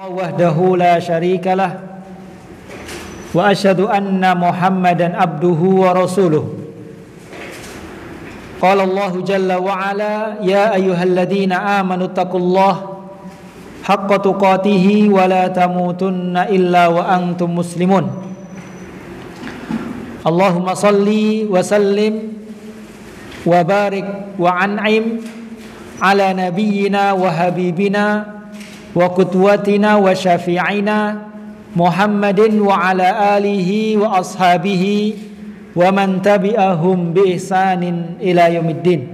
wahdahu la syarika lah wa asyhadu anna Muhammadan abduhu wa rasuluh. Qala Allah jalla wa ala ya ayyuhalladzina amanu taqullaha haqqa tuqatih wa la tamutunna illa wa antum muslimun. Allahumma salli wa sallim wa barik wa an'im ala nabiyyina wa habibina wa qudwatina wa syafi'ina Muhammadin wa ala alihi wa ashabihi wa man tabi'ahum bi ihsanin ila yaumiddin.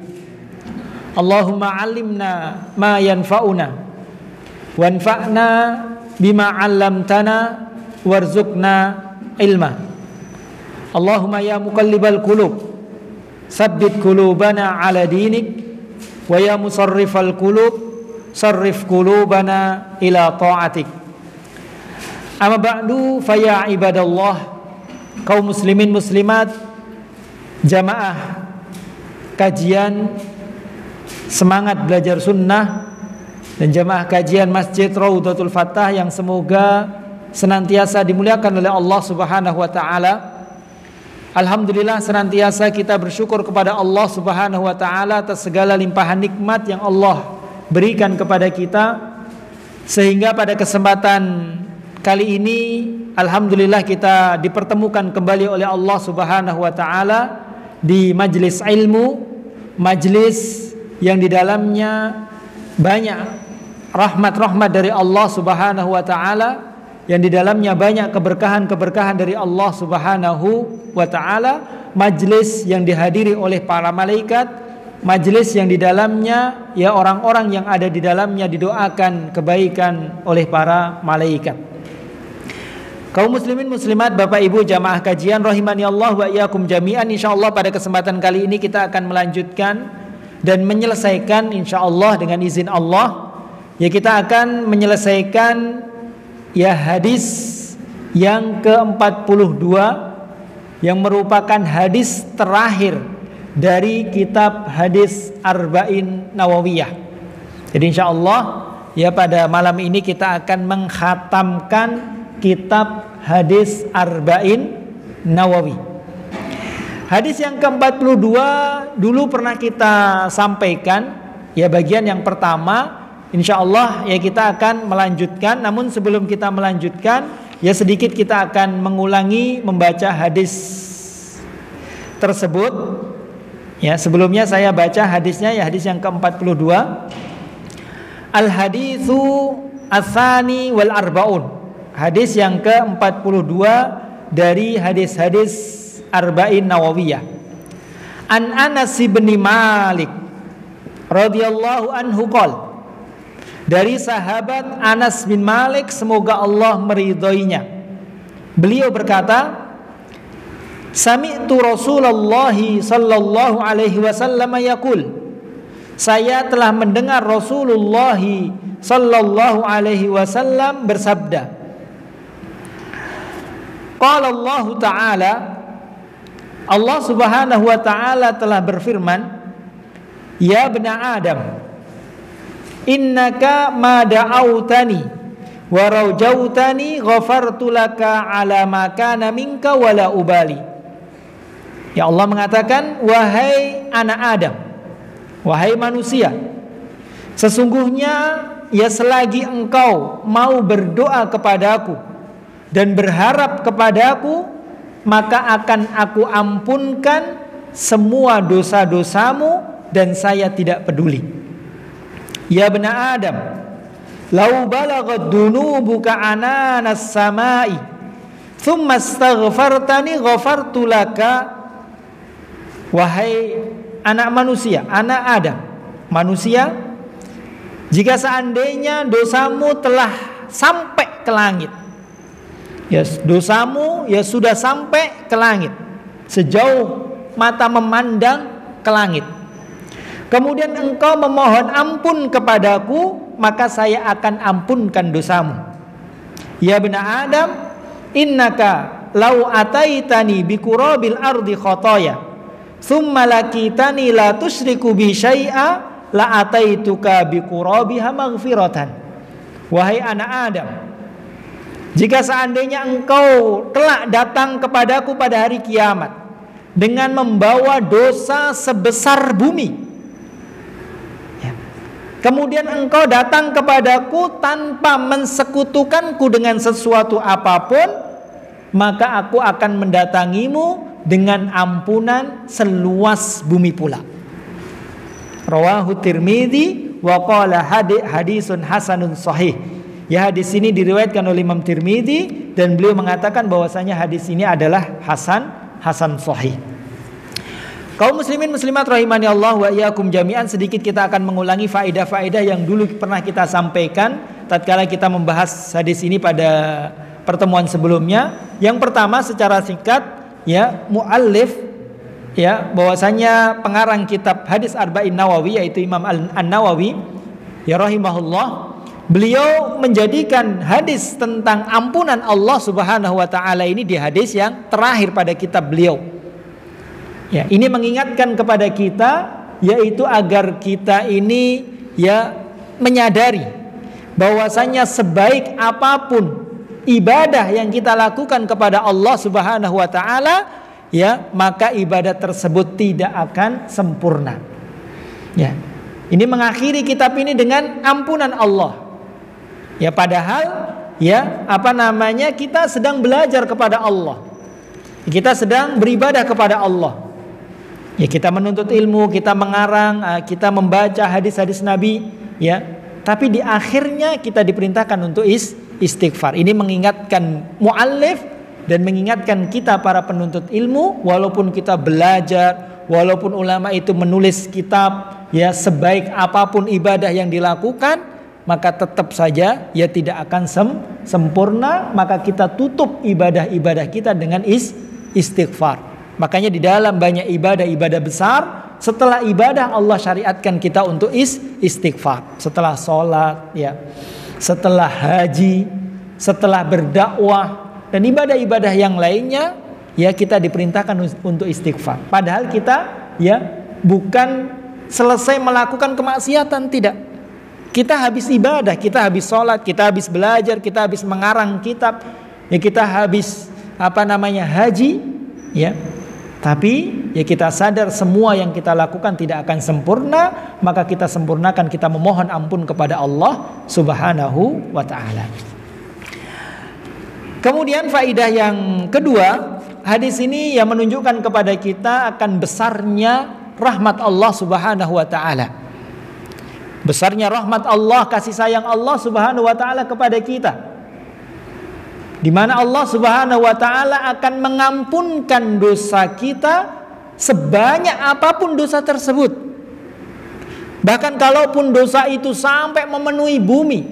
Allahumma 'allimna ma yanfa'una wanfa'na bima 'allamtana warzuqna ilma. Allahumma ya muqallibal qulub tsabbit qulubana 'ala dinik wa ya musarrifal qulub sarrif qulubana ila ta'atik. Amma ba'du fa ya ibadallah, kaum muslimin muslimat, jamaah kajian semangat belajar sunnah dan jamaah kajian Masjid Raudhatul Fathah yang semoga senantiasa dimuliakan oleh Allah Subhanahu wa taala. Alhamdulillah, senantiasa kita bersyukur kepada Allah Subhanahu wa taala atas segala limpahan nikmat yang Allah berikan kepada kita, sehingga pada kesempatan kali ini alhamdulillah kita dipertemukan kembali oleh Allah Subhanahu wa taala di majelis ilmu, majelis yang di dalamnya banyak rahmat-rahmat dari Allah Subhanahu wa taala, yang di dalamnya banyak keberkahan-keberkahan dari Allah Subhanahu wa taala, majelis yang dihadiri oleh para malaikat, majelis yang di dalamnya ya orang-orang yang ada di dalamnya didoakan kebaikan oleh para malaikat. Kaum muslimin muslimat, Bapak Ibu jamaah kajian rahimani Allah wa iyyakum jami'an, insyaallah pada kesempatan kali ini kita akan melanjutkan dan menyelesaikan insyaallah dengan izin Allah, ya kita akan menyelesaikan ya hadis yang ke-42 yang merupakan hadis terakhir dari kitab hadis Arba'in Nawawiyah. Jadi insyaallah ya pada malam ini kita akan mengkhatamkan kitab hadis Arba'in Nawawi. Hadis yang ke-42 dulu pernah kita sampaikan, ya bagian yang pertama. Insyaallah ya kita akan melanjutkan, namun sebelum kita melanjutkan ya sedikit kita akan mengulangi membaca hadis tersebut. Ya, sebelumnya saya baca hadisnya, ya hadis yang ke-42. Al-haditsu ats-tsani wal arba'un. Hadis yang ke-42 dari hadis-hadis Arba'in Nawawiyah. An Anas bin Malik radhiyallahu anhu qala, dari sahabat Anas bin Malik semoga Allah meridhoinya, beliau berkata, sami'tu Rasulullah sallallahu alaihi wasallam yaqul, saya telah mendengar Rasulullah sallallahu alaihi wasallam bersabda, qala Allah taala, Allah Subhanahu wa taala telah berfirman, ya bani Adam, innaka ma da'autani wa rajautani ghafartu laka ala ma kana minka wala ubali. Ya Allah mengatakan, wahai anak Adam, wahai manusia, sesungguhnya ya selagi engkau mau berdoa kepadaku dan berharap kepadaku, maka akan aku ampunkan semua dosa-dosamu dan saya tidak peduli. Ya bani Adam, lau balaghat dunubuka ananas samai thumma astaghfartani ghafartu laka. Wahai anak manusia, anak Adam, manusia, jika seandainya dosamu telah sampai ke langit, ya dosamu ya sudah sampai ke langit, sejauh mata memandang ke langit, kemudian engkau memohon ampun kepadaku, maka saya akan ampunkan dosamu. Ya bani Adam, innaka lau ataitani biqurabil ardi khotoya thumma lakitani la tusyriku bi syai'a la ataituka biqurabiha maghfiratan wahai anak Adam, jika seandainya engkau kelak datang kepadaku pada hari kiamat dengan membawa dosa sebesar bumi, kemudian engkau datang kepadaku tanpa mensekutukanku dengan sesuatu apapun, maka aku akan mendatangimu dengan ampunan seluas bumi pula. Rawahu Tirmidzi wa qala hadisun hasanun sahih. Ya, hadis ini diriwayatkan oleh Imam Tirmidzi dan beliau mengatakan bahwasanya hadis ini adalah hasan sahih. Kaum muslimin muslimat rahimani Allah wa iyyakum jami'an, sedikit kita akan mengulangi faedah-faedah yang dulu pernah kita sampaikan tatkala kita membahas hadis ini pada pertemuan sebelumnya. Yang pertama secara singkat, ya, muallif, ya, bahwasanya pengarang kitab Hadis Arba'in Nawawi yaitu Imam An-Nawawi ya rahimahullah, beliau menjadikan hadis tentang ampunan Allah Subhanahu wa taala ini di hadis yang terakhir pada kitab beliau. Ya, ini mengingatkan kepada kita yaitu agar kita ini ya menyadari bahwasanya sebaik apapun ibadah yang kita lakukan kepada Allah Subhanahu wa taala, ya, maka ibadah tersebut tidak akan sempurna. Ya. Ini mengakhiri kitab ini dengan ampunan Allah. Ya, padahal ya kita sedang belajar kepada Allah. Kita sedang beribadah kepada Allah. Ya, kita menuntut ilmu, kita mengarang, kita membaca hadis-hadis Nabi, ya. Tapi di akhirnya kita diperintahkan untuk istighfar. Ini mengingatkan muallif dan mengingatkan kita para penuntut ilmu, walaupun kita belajar, walaupun ulama itu menulis kitab, ya, sebaik apapun ibadah yang dilakukan, maka tetap saja ya tidak akan sempurna. Maka kita tutup ibadah-ibadah kita dengan istighfar. Makanya di dalam banyak ibadah-ibadah besar, setelah ibadah Allah syariatkan kita untuk istighfar. Setelah sholat, ya, setelah haji, setelah berdakwah dan ibadah-ibadah yang lainnya, ya, kita diperintahkan untuk istighfar. Padahal kita ya bukan selesai melakukan kemaksiatan, tidak. Kita habis ibadah, kita habis sholat, kita habis belajar, kita habis mengarang kitab, ya, kita habis haji, ya. Tapi ya kita sadar semua yang kita lakukan tidak akan sempurna, maka kita sempurnakan, kita memohon ampun kepada Allah Subhanahu wa taala. Kemudian faidah yang kedua, hadis ini yang menunjukkan kepada kita akan besarnya rahmat Allah Subhanahu wa taala. Besarnya rahmat Allah, kasih sayang Allah Subhanahu wa taala kepada kita. Di mana Allah Subhanahu wa taala akan mengampunkan dosa kita sebanyak apapun dosa tersebut. Bahkan kalaupun dosa itu sampai memenuhi bumi,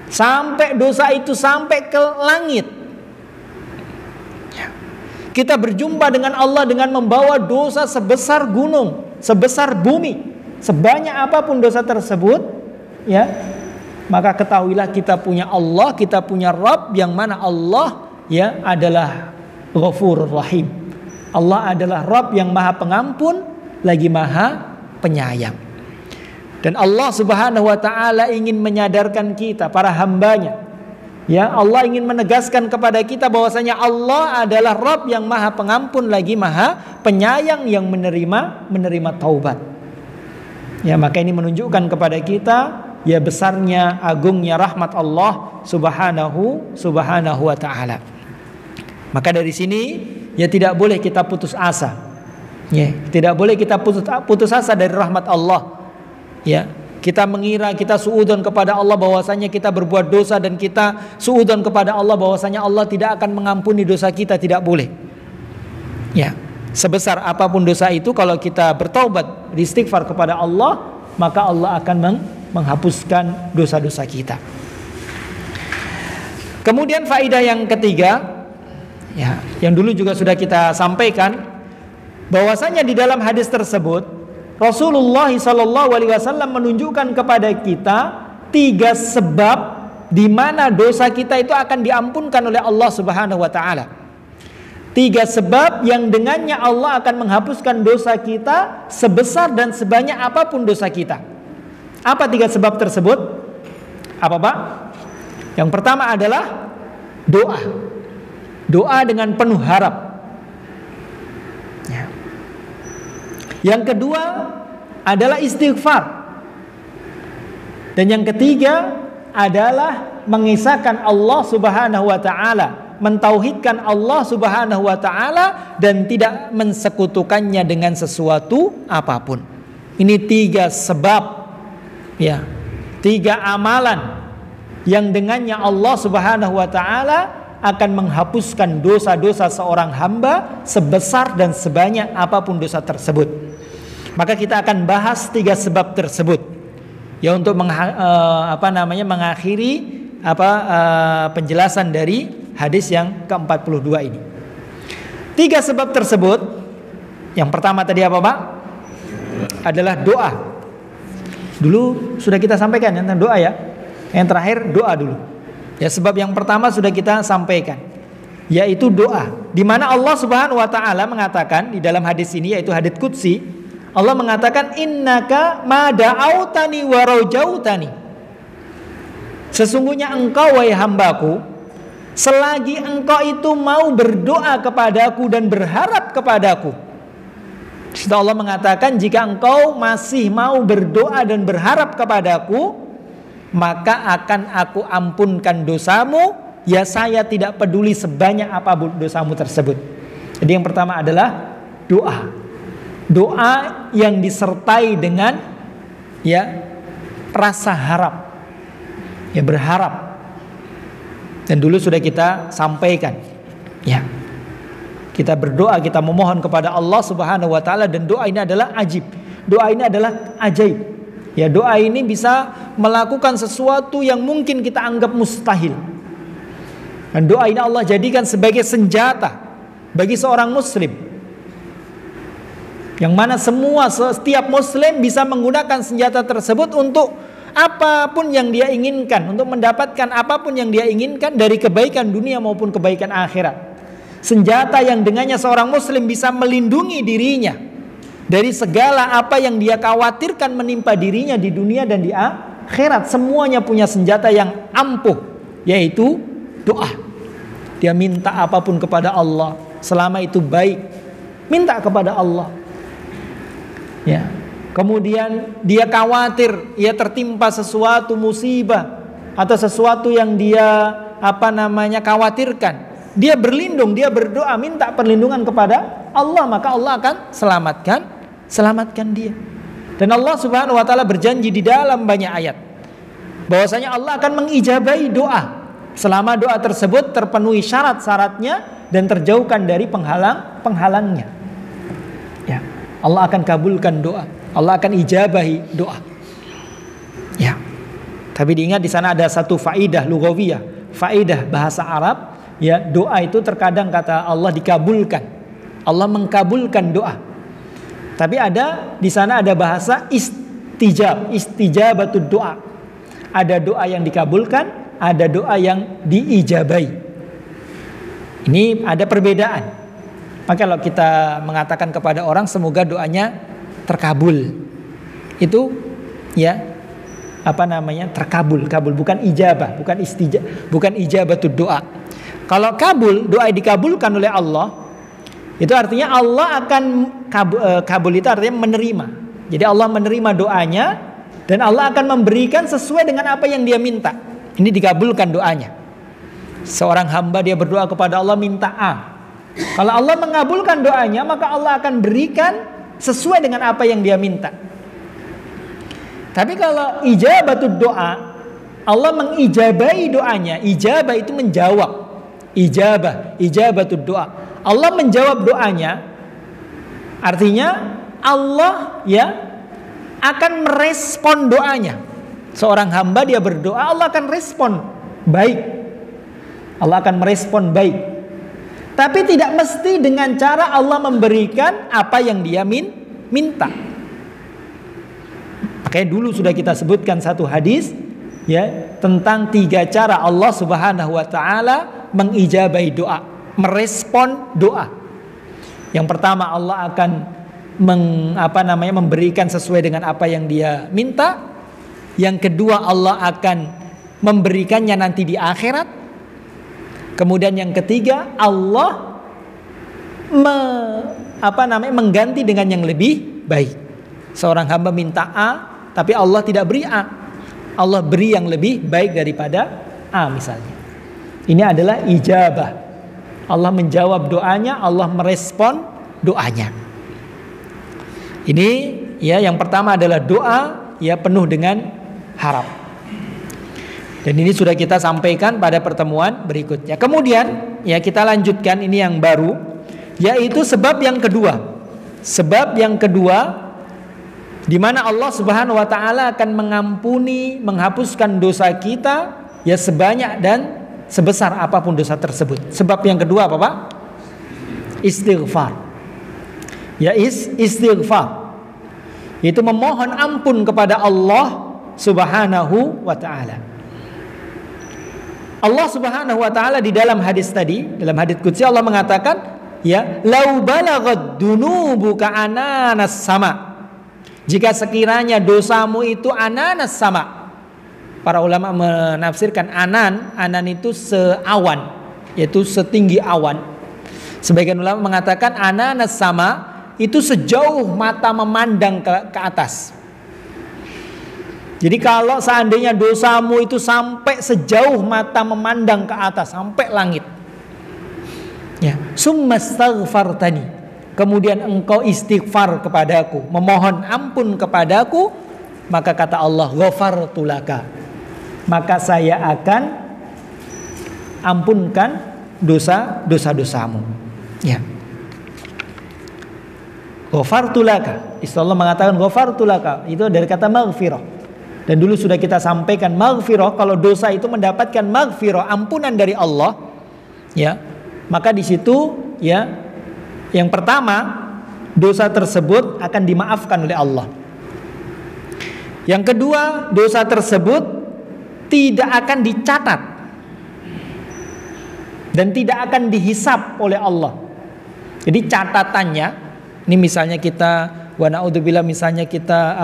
sampai dosa itu sampai ke langit, kita berjumpa dengan Allah dengan membawa dosa sebesar gunung, sebesar bumi, sebanyak apapun dosa tersebut, ya, maka ketahuilah kita punya Allah, kita punya Rabb yang mana Allah ya adalah Ghafurur Rahim. Allah adalah Rabb yang Maha Pengampun lagi Maha Penyayang. Dan Allah Subhanahu wa taala ingin menyadarkan kita para hambanya. Ya, Allah ingin menegaskan kepada kita bahwasanya Allah adalah Rabb yang Maha Pengampun lagi Maha Penyayang yang menerima taubat. Ya, maka ini menunjukkan kepada kita ya besarnya, agungnya rahmat Allah Subhanahu wa taala. Maka dari sini ya tidak boleh kita putus asa. Ya, tidak boleh kita putus asa dari rahmat Allah. Ya, kita mengira, kita suudzon kepada Allah bahwasanya kita berbuat dosa dan kita suudzon kepada Allah bahwasanya Allah tidak akan mengampuni dosa kita, tidak boleh. Ya, sebesar apapun dosa itu kalau kita bertaubat, beristighfar kepada Allah, maka Allah akan menghapuskan dosa-dosa kita. Kemudian faidah yang ketiga, ya, yang dulu juga sudah kita sampaikan, bahwasanya di dalam hadis tersebut Rasulullah SAW menunjukkan kepada kita 3 sebab di mana dosa kita itu akan diampunkan oleh Allah Subhanahu wa taala. 3 sebab yang dengannya Allah akan menghapuskan dosa kita sebesar dan sebanyak apapun dosa kita. Apa 3 sebab tersebut? Apa Pak? Yang pertama adalah doa. Doa dengan penuh harap. Ya. Yang kedua adalah istighfar. Dan yang ketiga adalah mengisahkan Allah Subhanahu wa taala, mentauhidkan Allah Subhanahu wa taala dan tidak mensekutukannya dengan sesuatu apapun. Ini 3 sebab, ya, 3 amalan yang dengannya Allah Subhanahu wa taala akan menghapuskan dosa-dosa seorang hamba sebesar dan sebanyak apapun dosa tersebut. Maka kita akan bahas 3 sebab tersebut, ya, untuk mengakhiri penjelasan dari hadis yang ke-42 ini. 3 sebab tersebut, yang pertama tadi apa Pak? Adalah doa. Dulu sudah kita sampaikan tentang doa, ya. Yang terakhir doa dulu. Ya, sebab yang pertama sudah kita sampaikan, yaitu doa. Di mana Allah Subhanahu wa taala mengatakan di dalam hadis ini, yaitu hadits qudsi, Allah mengatakan innaka ma da'autani wa rajautani. Sesungguhnya engkau wahai hambaku, selagi engkau itu mau berdoa kepadaku dan berharap kepadaku. Allah mengatakan jika engkau masih mau berdoa dan berharap kepadaku, maka akan aku ampunkan dosamu, ya saya tidak peduli sebanyak apa dosamu tersebut. Jadi yang pertama adalah doa. Doa yang disertai dengan, ya, rasa harap, ya, berharap. Dan dulu sudah kita sampaikan, ya, kita berdoa, kita memohon kepada Allah Subhanahu wa taala, dan doa ini adalah ajib. Doa ini adalah ajaib. Ya, doa ini bisa melakukan sesuatu yang mungkin kita anggap mustahil. Dan doa ini Allah jadikan sebagai senjata bagi seorang muslim, yang mana setiap muslim bisa menggunakan senjata tersebut untuk apapun yang dia inginkan, untuk mendapatkan apapun yang dia inginkan dari kebaikan dunia maupun kebaikan akhirat. Senjata yang dengannya seorang muslim bisa melindungi dirinya dari segala apa yang dia khawatirkan menimpa dirinya di dunia dan di akhirat. Semuanya punya senjata yang ampuh, yaitu doa. Dia minta apapun kepada Allah, selama itu baik, minta kepada Allah. Ya. Kemudian dia khawatir, ia tertimpa sesuatu musibah atau sesuatu yang dia khawatirkan. Dia berlindung, dia berdoa, minta perlindungan kepada Allah, maka Allah akan selamatkan dia. Dan Allah Subhanahu wa taala berjanji di dalam banyak ayat bahwasanya Allah akan mengijabahi doa selama doa tersebut terpenuhi syarat-syaratnya dan terjauhkan dari penghalangnya. Ya, Allah akan kabulkan doa, Allah akan ijabahi doa. Ya. Tapi diingat di sana ada satu faidah lughawiyah, faidah bahasa Arab, ya, doa itu terkadang kata Allah dikabulkan. Allah mengkabulkan doa. Tapi ada di sana ada bahasa istijabatud doa. Ada doa yang dikabulkan, ada doa yang diijabai. Ini ada perbedaan. Maka kalau kita mengatakan kepada orang semoga doanya terkabul, itu, ya, terkabul, bukan ijabah, bukan ijabatud doa. Kalau kabul, doa dikabulkan oleh Allah, itu artinya Allah akan kabul itu artinya menerima. Jadi Allah menerima doanya dan Allah akan memberikan sesuai dengan apa yang dia minta. Ini dikabulkan doanya. Seorang hamba dia berdoa kepada Allah minta A. Kalau Allah mengabulkan doanya, maka Allah akan berikan sesuai dengan apa yang dia minta. Tapi kalau ijabatud doa, Allah mengijabahi doanya. Ijabah itu menjawab. Ijabatud doa. Allah menjawab doanya, artinya Allah, ya, akan merespon doanya. Seorang hamba dia berdoa, Allah akan respon baik. Allah akan merespon baik. Tapi tidak mesti dengan cara Allah memberikan apa yang dia minta. Makanya dulu sudah kita sebutkan satu hadis, ya, tentang 3 cara Allah Subhanahu wa taala mengijabahi doa, merespon doa. Yang pertama, Allah akan memberikan sesuai dengan apa yang dia minta. Yang kedua, Allah akan memberikannya nanti di akhirat. Kemudian yang ketiga, Allah mengganti dengan yang lebih baik. Seorang hamba minta A, tapi Allah tidak beri A. Allah beri yang lebih baik daripada A misalnya. Ini adalah ijabah. Allah menjawab doanya, Allah merespon doanya. Ini ya, yang pertama adalah doa ya penuh dengan harap. Dan ini sudah kita sampaikan pada pertemuan berikutnya. Kemudian ya kita lanjutkan, ini yang baru, yaitu sebab yang kedua. Sebab yang kedua, di mana Allah Subhanahu wa taala akan mengampuni, menghapuskan dosa kita ya sebanyak dan sebesar apapun dosa tersebut. Sebab yang kedua apa, Pak? Istighfar. Ya istighfar. Itu memohon ampun kepada Allah Subhanahu wa taala. Allah Subhanahu wa taala di dalam hadis tadi, dalam hadis qudsi Allah mengatakan, ya, lau balaghat dunubuka ananas sama. Jika sekiranya dosamu itu ananas sama. Para ulama menafsirkan anan itu seawan, yaitu setinggi awan. Sebagian ulama mengatakan ananas sama itu sejauh mata memandang ke atas. Jadi kalau seandainya dosamu itu sampai sejauh mata memandang ke atas, sampai langit, ya, summastaghfartani, kemudian engkau istighfar kepadaku, memohon ampun kepadaku, maka kata Allah, ghafartu laka, maka saya akan ampunkan dosa-dosamu. Ya. Ghafartu laka, Allah mengatakan ghafartu laka, itu dari kata maghfirah. Dan dulu sudah kita sampaikan maghfirah, kalau dosa itu mendapatkan maghfirah, ampunan dari Allah, ya, maka di situ ya, yang pertama dosa tersebut akan dimaafkan oleh Allah. Yang kedua, dosa tersebut tidak akan dicatat dan tidak akan dihisap oleh Allah. Jadi catatannya, ini misalnya kita wa na'udzubillah, misalnya kita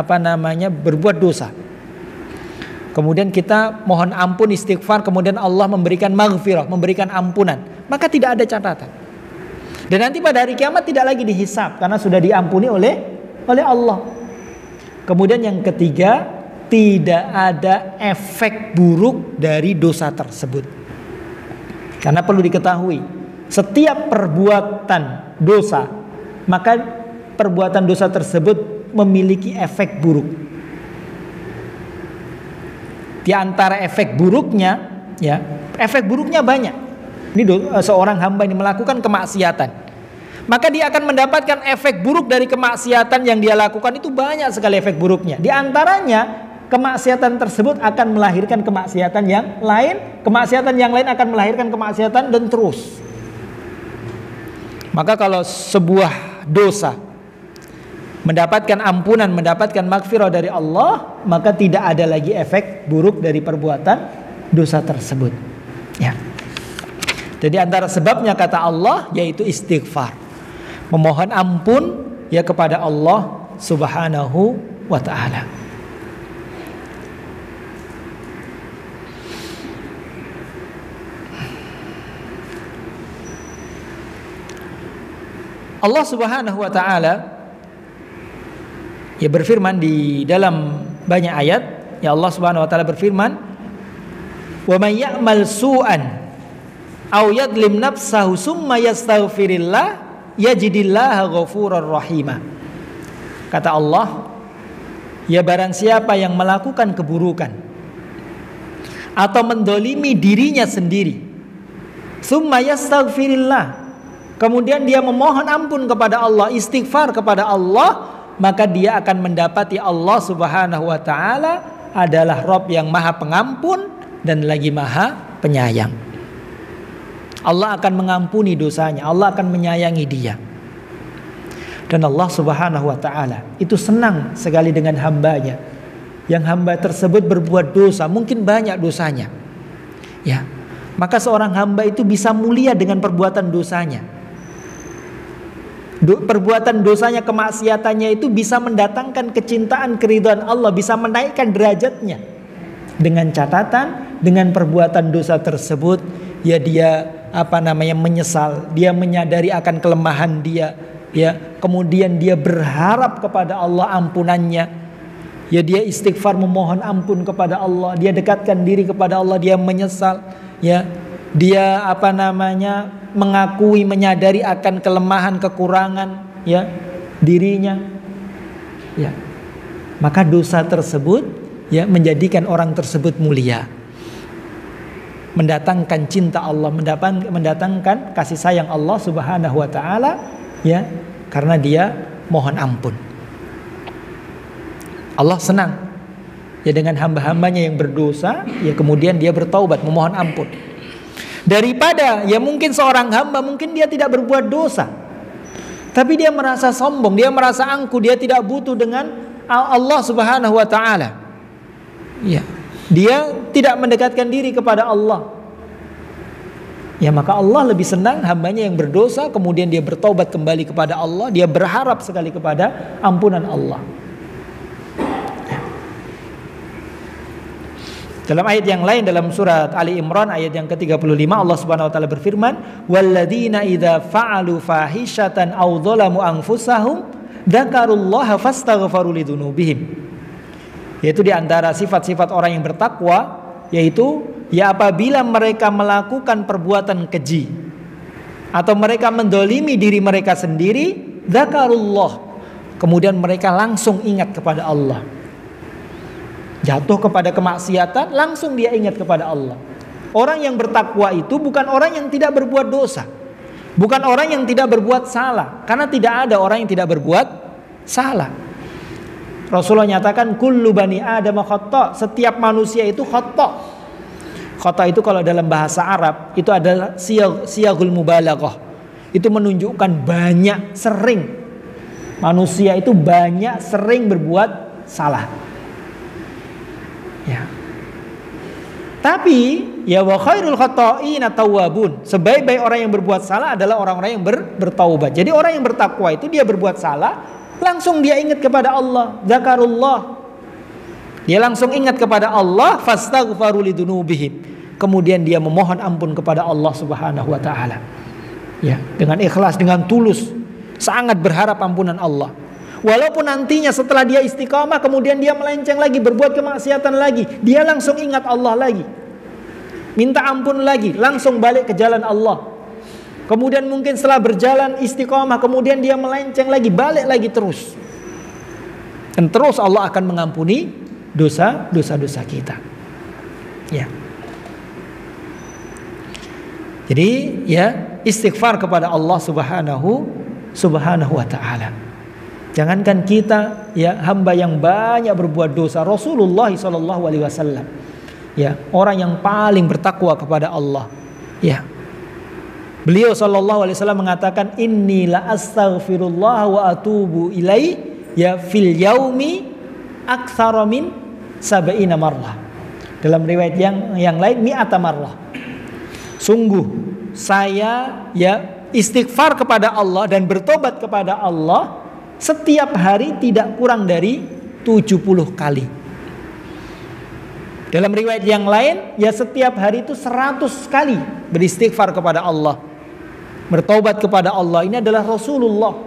berbuat dosa. Kemudian kita mohon ampun, istighfar, kemudian Allah memberikan maghfirah, memberikan ampunan, maka tidak ada catatan. Dan nanti pada hari kiamat tidak lagi dihisap karena sudah diampuni oleh Allah. Kemudian yang ketiga, tidak ada efek buruk dari dosa tersebut. Karena perlu diketahui, setiap perbuatan dosa, maka perbuatan dosa tersebut memiliki efek buruk. Di antara efek buruknya, ya, efek buruknya banyak. Ini seorang hamba ini melakukan kemaksiatan, maka dia akan mendapatkan efek buruk dari kemaksiatan yang dia lakukan, itu banyak sekali efek buruknya. Di antaranya, kemaksiatan tersebut akan melahirkan kemaksiatan yang lain, kemaksiatan yang lain akan melahirkan kemaksiatan, dan terus. Maka kalau sebuah dosa mendapatkan ampunan, mendapatkan maghfirah dari Allah, maka tidak ada lagi efek buruk dari perbuatan dosa tersebut. Ya. Jadi antara sebabnya kata Allah yaitu istighfar, memohon ampun ya kepada Allah Subhanahu wa taala. Allah Subhanahu wa taala ya berfirman di dalam banyak ayat, ya, Allah Subhanahu wa taala berfirman, "Wa may ya'mal su'an aw yadlim nafsahu summa yastaghfirillah yajidillaha ghafurar rahima." Kata Allah, ya, barang siapa yang melakukan keburukan atau mendolimi dirinya sendiri, summa yastaghfirillah, kemudian dia memohon ampun kepada Allah, istighfar kepada Allah, maka dia akan mendapati Allah Subhanahu wa taala adalah Rabb yang Maha Pengampun dan lagi Maha Penyayang. Allah akan mengampuni dosanya, Allah akan menyayangi dia. Dan Allah Subhanahu wa taala itu senang sekali dengan hambanya. Yang hamba tersebut berbuat dosa, mungkin banyak dosanya. Ya. Maka seorang hamba itu bisa mulia dengan perbuatan dosanya. Perbuatan dosanya, kemaksiatannya itu bisa mendatangkan kecintaan, keridhaan Allah, bisa menaikkan derajatnya. Dengan catatan dengan perbuatan dosa tersebut, ya dia menyesal, dia menyadari akan kelemahan dia, ya, kemudian dia berharap kepada Allah ampunannya, ya, dia istighfar memohon ampun kepada Allah, dia dekatkan diri kepada Allah, dia menyesal, ya, dia mengakui, menyadari akan kelemahan, kekurangan, ya, dirinya, ya, maka dosa tersebut, ya, menjadikan orang tersebut mulia, mendatangkan cinta Allah, mendatangkan kasih sayang Allah Subhanahu wa taala, ya, karena dia mohon ampun. Allah senang, ya, dengan hamba-hambanya yang berdosa, ya, kemudian dia bertaubat, memohon ampun. Daripada, ya, mungkin seorang hamba mungkin dia tidak berbuat dosa, tapi dia merasa sombong, dia merasa angkuh, dia tidak butuh dengan Allah Subhanahu wa taala. Ya, dia tidak mendekatkan diri kepada Allah. Ya, maka Allah lebih senang hambanya yang berdosa, kemudian dia bertaubat kembali kepada Allah, dia berharap sekali kepada ampunan Allah. Ya. Dalam ayat yang lain, dalam surat Ali Imran ayat yang ke-35, Allah Subhanahu wa taala berfirman, "Walladzina idza fa'alu fahishatan aw dzalamu anfusahum dzakarullaha fastaghfaru lidzunubihim." Yaitu di antara sifat-sifat orang yang bertakwa, yaitu, ya, apabila mereka melakukan perbuatan keji atau mereka mendolimi diri mereka sendiri, dzakarullah, kemudian mereka langsung ingat kepada Allah. Jatuh kepada kemaksiatan, langsung dia ingat kepada Allah. Orang yang bertakwa itu bukan orang yang tidak berbuat dosa, bukan orang yang tidak berbuat salah, karena tidak ada orang yang tidak berbuat salah. Rasulullah nyatakan kullu bani Adam khata', setiap manusia itu khata'. Khata' itu kalau dalam bahasa Arab itu adalah siyagul mubalaghah. Itu menunjukkan banyak, sering. Manusia itu banyak, sering berbuat salah. Ya. Tapi, ya, wa khairul khata'ina tawwabun, sebaik-baik orang yang berbuat salah adalah orang-orang yang bertaubat. Jadi orang yang bertakwa itu dia berbuat salah, langsung dia ingat kepada Allah, zakarullah. Dia langsung ingat kepada Allah, fastaghfaru lidzunubihim. Kemudian dia memohon ampun kepada Allah Subhanahu wa taala. Ya, dengan ikhlas, dengan tulus, sangat berharap ampunan Allah. Walaupun nantinya setelah dia istiqamah kemudian dia melenceng lagi, berbuat kemaksiatan lagi, dia langsung ingat Allah lagi. Minta ampun lagi, langsung balik ke jalan Allah. Kemudian mungkin setelah berjalan istiqamah, kemudian dia melenceng lagi, balik lagi terus. Dan terus Allah akan mengampuni dosa-dosa kita. Ya. Jadi, ya, istighfar kepada Allah Subhanahu wa taala. Jangankan kita, ya, hamba yang banyak berbuat dosa, Rasulullah SAW, ya, orang yang paling bertakwa kepada Allah, ya, beliau SAW mengatakan, inni la astaghfirullah wa atubu ilai, ya, fil yaumi aktsara min sab'ina marrah. Dalam riwayat yang lain mi'ata marrah. Sungguh saya, ya, istighfar kepada Allah dan bertobat kepada Allah setiap hari tidak kurang dari 70 kali. Dalam riwayat yang lain, ya, setiap hari itu 100 kali beristighfar kepada Allah, bertobat kepada Allah. Ini adalah Rasulullah,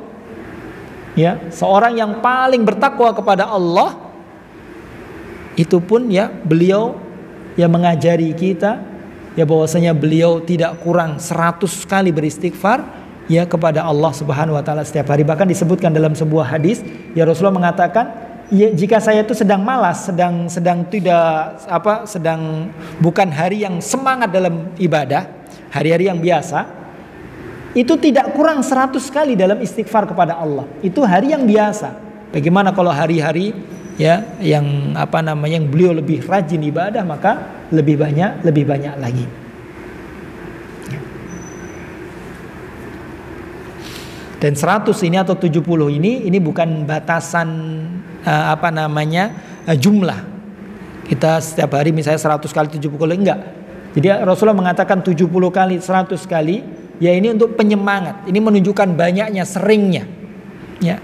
ya, seorang yang paling bertakwa kepada Allah. Itu pun, ya, beliau, ya, mengajari kita, ya, bahwasanya beliau tidak kurang 100 kali beristighfar, ya, kepada Allah Subhanahu wa taala setiap hari. Bahkan disebutkan dalam sebuah hadis, ya, Rasulullah mengatakan, ya, jika saya itu sedang malas, sedang bukan hari yang semangat dalam ibadah, hari-hari yang biasa, itu tidak kurang 100 kali dalam istighfar kepada Allah. Itu hari yang biasa. Bagaimana kalau hari-hari, ya, yang yang beliau lebih rajin ibadah, maka lebih banyak lagi. Dan 100 ini atau 70 ini bukan batasan jumlah. Kita setiap hari misalnya 100 kali 70 kali, enggak. Jadi Rasulullah mengatakan 70 kali, 100 kali, ya, ini untuk penyemangat. Ini menunjukkan banyaknya, seringnya, ya.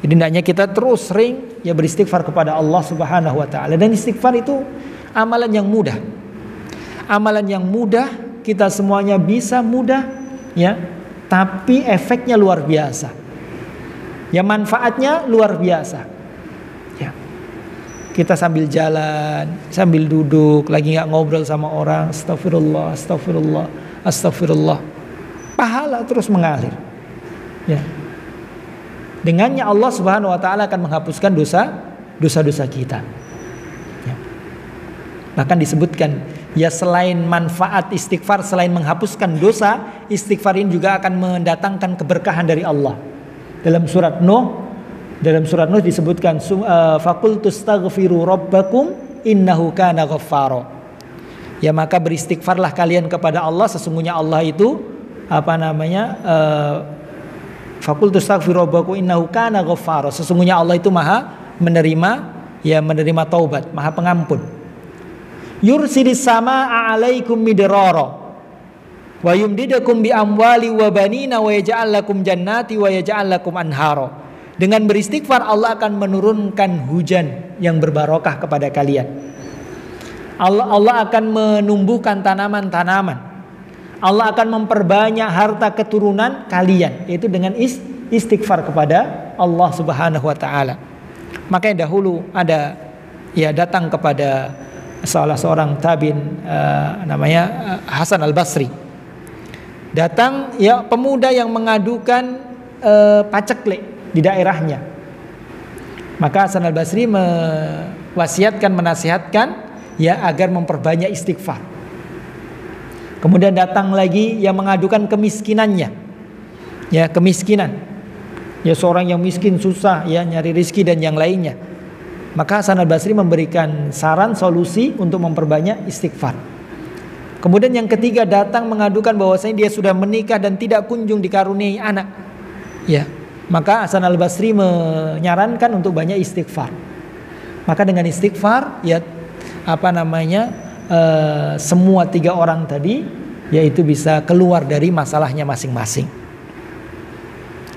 Jadi hendaknya kita terus sering, ya, beristighfar kepada Allah Subhanahu wa taala. Dan istighfar itu amalan yang mudah. Amalan yang mudah, kita semuanya bisa mudah, ya, tapi efeknya luar biasa. Ya, manfaatnya luar biasa. Ya. Kita sambil jalan, sambil duduk, lagi nggak ngobrol sama orang, astagfirullah, astagfirullah, astagfirullah. Pahala terus mengalir. Ya. Dengannya Allah Subhanahu wa taala akan menghapuskan dosa-dosa kita. Ya. Bahkan disebutkan, ya, selain manfaat istighfar, selain menghapuskan dosa, istighfar ini juga akan mendatangkan keberkahan dari Allah. Dalam surat Nuh disebutkan, faqultu astaghfiru rabbakum innahu kana ghaffara. Ya, maka beristighfarlah kalian kepada Allah, sesungguhnya Allah itu faqultu astaghfiru rabbakum innahu kana ghaffara. Sesungguhnya Allah itu Maha menerima taubat, Maha pengampun. Yursilis samaa 'alaikum midrara wa yumdidukum bi amwali wa banina wa yaj'al lakum jannati wa yaj'al lakum anhara. Dengan beristighfar Allah akan menurunkan hujan yang berbarokah kepada kalian. Allah akan menumbuhkan tanaman-tanaman. Allah akan memperbanyak harta keturunan kalian, yaitu dengan istighfar kepada Allah Subhanahu wa taala. Makanya dahulu ada, ya, datang kepada salah seorang tabi'in namanya Hasan Al-Basri. Datang, ya, pemuda yang mengadukan paceklik di daerahnya. Maka Hasan Al-Basri menasihatkan, ya, agar memperbanyak istighfar. Kemudian datang lagi yang mengadukan kemiskinannya. Ya, kemiskinan. Ya, seorang yang miskin, susah, ya, nyari rezeki dan yang lainnya. Maka Hasan Al-Basri memberikan saran solusi untuk memperbanyak istighfar. Kemudian yang ketiga datang mengadukan bahwasanya dia sudah menikah dan tidak kunjung dikaruniai anak. Ya, maka Hasan Al-Basri menyarankan untuk banyak istighfar. Maka dengan istighfar, ya, semua tiga orang tadi, yaitu bisa keluar dari masalahnya masing-masing.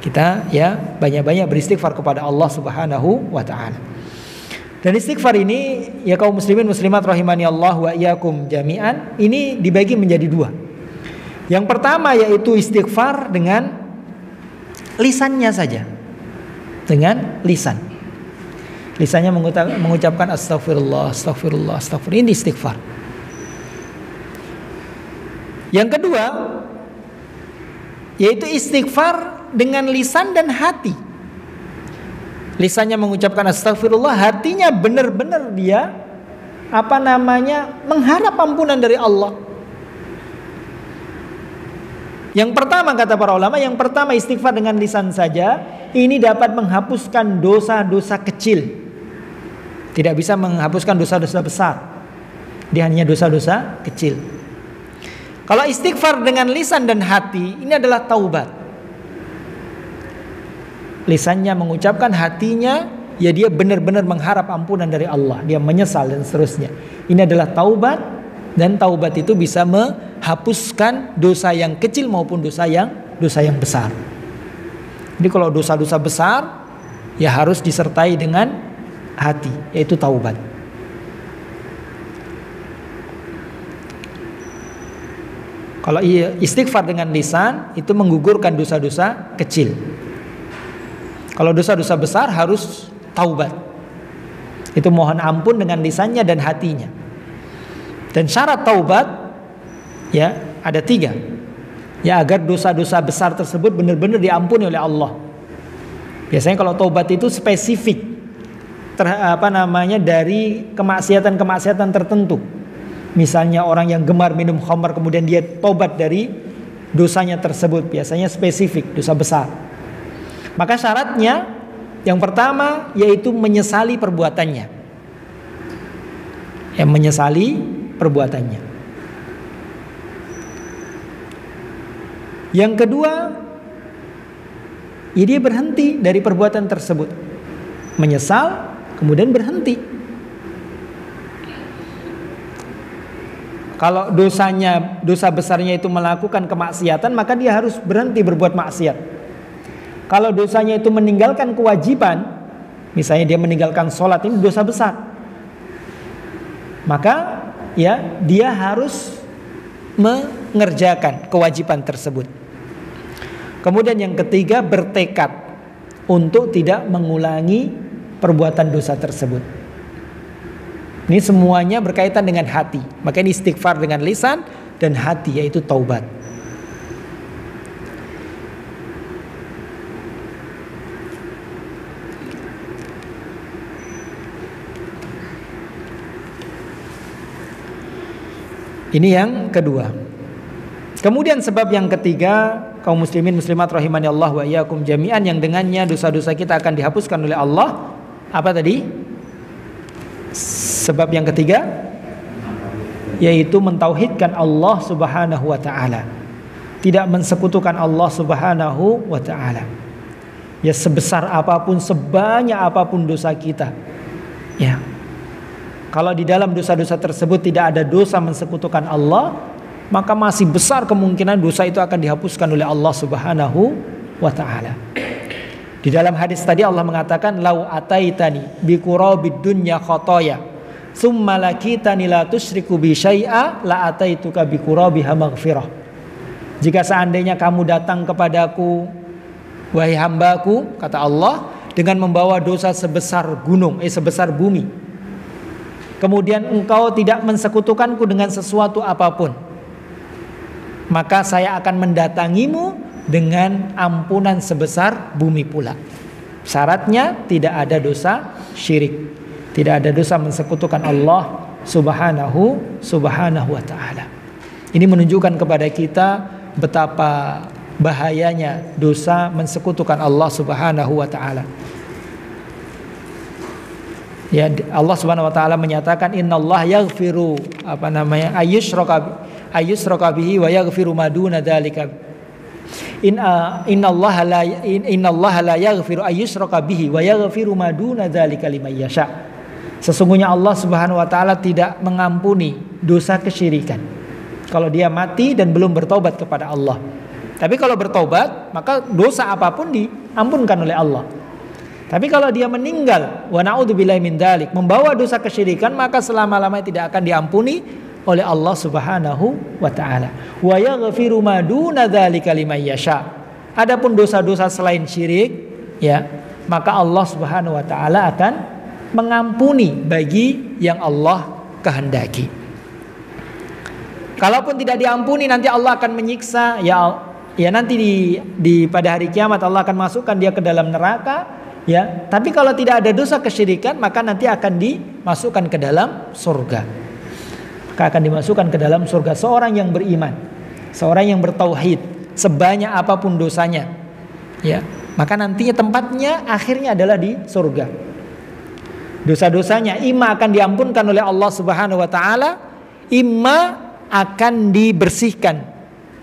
Kita, ya, banyak-banyak beristighfar kepada Allah Subhanahu wa taala. Dan istighfar ini, ya, kaum muslimin muslimat rahimani Allah wa iyyakum jami'an, ini dibagi menjadi dua. Yang pertama yaitu istighfar dengan lisannya saja. Dengan lisan. Lisannya mengucapkan astagfirullah, astagfirullah, astagfirullah. Ini istighfar. Yang kedua yaitu istighfar dengan lisan dan hati. Lisannya mengucapkan astagfirullah, hatinya benar-benar dia mengharap ampunan dari Allah. Yang pertama, kata para ulama, yang pertama istighfar dengan lisan saja, ini dapat menghapuskan dosa-dosa kecil. Tidak bisa menghapuskan dosa-dosa besar. Dia hanya dosa-dosa kecil. Kalau istighfar dengan lisan dan hati, ini adalah taubat. Lisannya mengucapkan, hatinya, ya, dia benar-benar mengharap ampunan dari Allah, dia menyesal dan seterusnya. Ini adalah taubat, dan taubat itu bisa menghapuskan dosa yang kecil maupun dosa yang besar. Jadi kalau dosa-dosa besar, ya, harus disertai dengan hati, yaitu taubat. Kalau istighfar dengan lisan, itu menggugurkan dosa-dosa kecil. Kalau dosa-dosa besar harus taubat. Itu mohon ampun dengan lisannya dan hatinya. Dan syarat taubat, ya, ada 3. Ya, agar dosa-dosa besar tersebut benar-benar diampuni oleh Allah. Biasanya kalau taubat itu spesifik, dari kemaksiatan-kemaksiatan tertentu. Misalnya orang yang gemar minum khamar kemudian dia taubat dari dosanya tersebut, biasanya spesifik, dosa besar. Maka syaratnya yang pertama yaitu menyesali perbuatannya. Yang kedua, ya, dia berhenti dari perbuatan tersebut. Menyesal, kemudian berhenti. Kalau dosa besarnya itu melakukan kemaksiatan, maka dia harus berhenti berbuat maksiat. Kalau dosanya itu meninggalkan kewajiban, misalnya dia meninggalkan sholat, ini dosa besar, maka, ya, dia harus mengerjakan kewajiban tersebut. Kemudian yang ketiga, bertekad untuk tidak mengulangi perbuatan dosa tersebut. Ini semuanya berkaitan dengan hati. Makanya istighfar dengan lisan dan hati, yaitu taubat. Ini yang kedua. Kemudian sebab yang ketiga, kaum muslimin muslimat rahimani Allah wa iyyakum jami'an, yang dengannya dosa-dosa kita akan dihapuskan oleh Allah. Apa tadi? Sebab yang ketiga, yaitu mentauhidkan Allah Subhanahu wa taala. Tidak mensekutukan Allah Subhanahu wa taala. Ya, sebesar apapun, sebanyak apapun dosa kita. Ya. Kalau di dalam dosa-dosa tersebut tidak ada dosa mensekutukan Allah, maka masih besar kemungkinan dosa itu akan dihapuskan oleh Allah Subhanahu wa taala. Di dalam hadis tadi Allah mengatakan, lau ataitani bi qurabid dunya khotoya tsumma lakitani la tusyriku bi syai'a la ataituka bi qurabiha maghfirah. Jika seandainya kamu datang kepadaku, wahai hambaku, kata Allah, dengan membawa dosa sebesar gunung, sebesar bumi, kemudian engkau tidak mensekutukanku dengan sesuatu apapun, maka saya akan mendatangimu dengan ampunan sebesar bumi pula. Syaratnya tidak ada dosa syirik, tidak ada dosa mensekutukan Allah Subhanahu wa ta'ala. Ini menunjukkan kepada kita betapa bahayanya dosa mensekutukan Allah Subhanahu wa ta'ala. Ya, Allah Subhanahu wa ta'ala menyatakan, innallaha yaghfiru ayyushraka bihi wa yaghfiru ma duna dzalika. Innallaha la yaghfiru ayyushraka bihi wa yaghfiru ma duna dzalika liman yasha. Sesungguhnya Allah Subhanahu wa taala tidak mengampuni dosa kesyirikan kalau dia mati dan belum bertobat kepada Allah. Tapi kalau bertobat, maka dosa apapun diampunkan oleh Allah. Tapi kalau dia meninggal, wa na'udzubillahi min dzalik, membawa dosa kesyirikan, maka selama-lamanya tidak akan diampuni oleh Allah Subhanahu wa taala. Wa yaghfiru ma duna dzalika liman yasha. Adapun dosa-dosa selain syirik, ya, maka Allah Subhanahu wa taala akan mengampuni bagi yang Allah kehendaki. Kalaupun tidak diampuni, nanti Allah akan menyiksa, ya nanti di pada hari kiamat Allah akan masukkan dia ke dalam neraka, ya. Tapi kalau tidak ada dosa kesyirikan, maka nanti akan dimasukkan ke dalam surga. Akan dimasukkan ke dalam surga seorang yang beriman, seorang yang bertauhid, sebanyak apapun dosanya, ya, maka nantinya tempatnya akhirnya adalah di surga. Dosa-dosanya imma akan diampunkan oleh Allah Subhanahu wa taala, imma akan dibersihkan,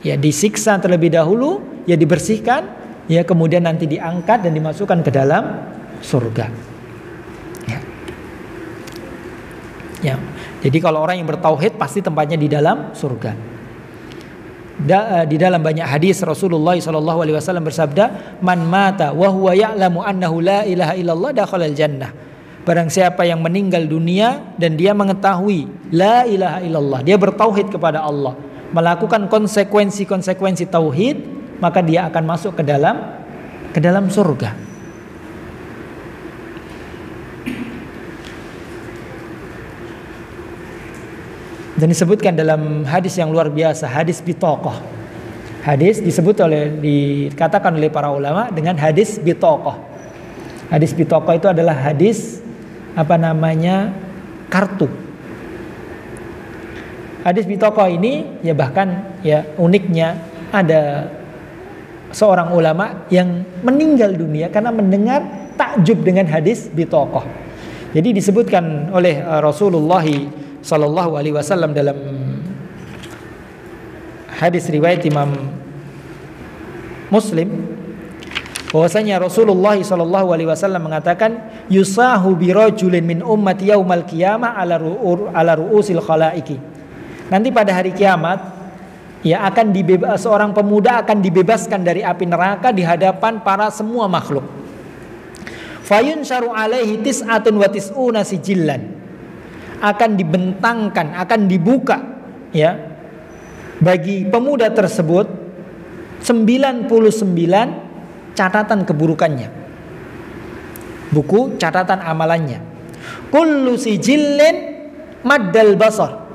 ya, disiksa terlebih dahulu, ya dibersihkan, ya kemudian nanti diangkat dan dimasukkan ke dalam surga. Ya. Jadi kalau orang yang bertauhid pasti tempatnya di dalam surga. Di dalam banyak hadis Rasulullah SAW bersabda, man mata wa huwa ya'lamu annahu la ilaha illallah dakhalal jannah. Barang siapa yang meninggal dunia dan dia mengetahui la ilaha illallah, dia bertauhid kepada Allah, melakukan konsekuensi-konsekuensi tauhid, maka dia akan masuk ke dalam surga. Dan disebutkan dalam hadis yang luar biasa, hadis bitaqah. Hadis dikatakan oleh para ulama dengan hadis bitaqah. Hadis bitaqah itu adalah hadis kartu. Hadis bitaqah ini ya bahkan ya uniknya ada seorang ulama yang meninggal dunia karena mendengar takjub dengan hadis bitaqah. Jadi disebutkan oleh Rasulullah Sallallahu alaihi wasallam dalam hadis riwayat Imam Muslim, bahwasanya Rasulullah Sallallahu alaihi wasallam mengatakan, yusahu birajulin min ummati yaumal qiyamah ala ru'usil khalaiki. Nanti pada hari kiamat, ya akan seorang pemuda akan dibebaskan dari api neraka di hadapan para semua makhluk. Fayunsharu alaihi tis'atun wa tis'una sijillan. Akan dibentangkan, akan dibuka, ya, bagi pemuda tersebut 99 catatan keburukannya, buku catatan amalannya. Kullu sijillin maddal basar.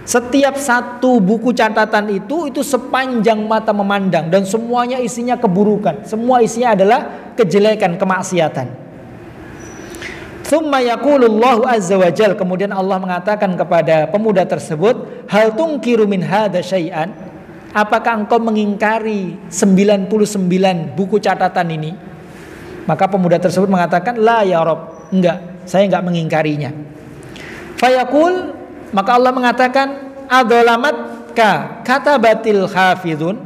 Setiap satu buku catatan itu sepanjang mata memandang, dan semuanya isinya keburukan, semua isinya adalah kejelekan, kemaksiatan. Tsumma yaqulullahu azza wa jalla, kemudian Allah mengatakan kepada pemuda tersebut, hal tunkiru min hadza syai'an? Apakah engkau mengingkari 99 buku catatan ini? Maka pemuda tersebut mengatakan, la ya Rabb, enggak, saya enggak mengingkarinya. Fayaqul, maka Allah mengatakan, adzalamatka katabatil hafizun?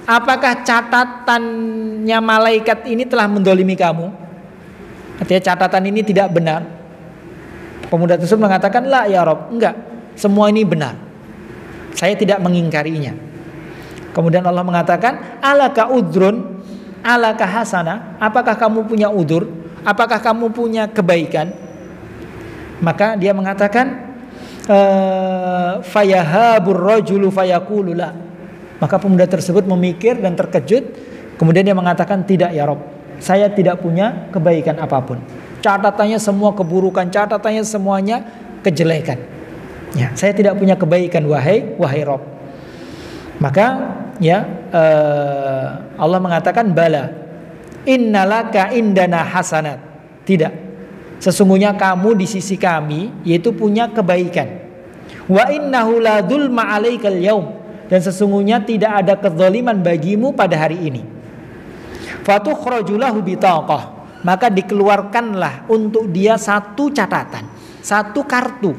Apakah catatannya malaikat ini telah mendolimi kamu? Artinya catatan ini tidak benar. Pemuda tersebut mengatakan, la ya Rabb, enggak, semua ini benar, saya tidak mengingkarinya. Kemudian Allah mengatakan, alaka udrun alaka hasana? Apakah kamu punya udur? Apakah kamu punya kebaikan? Maka dia mengatakan, fayahabur rajulu fayaqulu la. Maka pemuda tersebut memikir dan terkejut. Kemudian dia mengatakan, tidak ya Rabb, saya tidak punya kebaikan apapun. Catatannya semua keburukan, catatannya semuanya kejelekan. Ya, saya tidak punya kebaikan wahai Rabb. Maka Allah mengatakan, bala innalaka indana hasanat. Tidak, sesungguhnya kamu di sisi kami yaitu punya kebaikan. Wa innahu la dzulma 'alaikal yaum, dan sesungguhnya tidak ada kezaliman bagimu pada hari ini. Fatukhraju lahu bitaqah, maka dikeluarkanlah untuk dia satu catatan, satu kartu.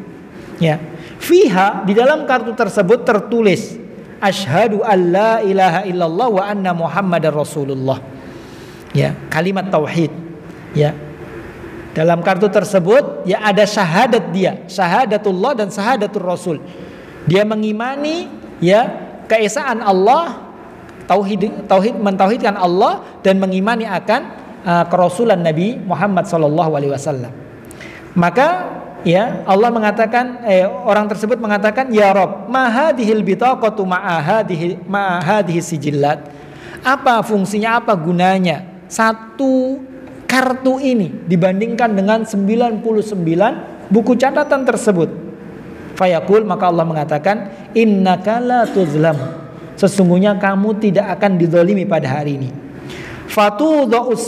Ya, fiha, di dalam kartu tersebut tertulis, asyhadu alla ilaha illallah wa anna muhammadar rasulullah. Ya, kalimat tauhid. Ya, dalam kartu tersebut ya ada syahadat dia, syahadatullah dan syahadatul rasul. Dia mengimani ya keesaan Allah, tauhid mentauhidkan Allah, dan mengimani akan kerasulan Nabi Muhammad SAW. Maka ya Allah mengatakan, orang tersebut mengatakan, ya Rabb, ma hadhil bitaqatu ma hadhihi sijillat? Apa fungsinya, apa gunanya satu kartu ini dibandingkan dengan 99 buku catatan tersebut? Fayaqul, maka Allah mengatakan, innaka la tuzlam, sesungguhnya kamu tidak akan dizalimi pada hari ini. Fatudha'us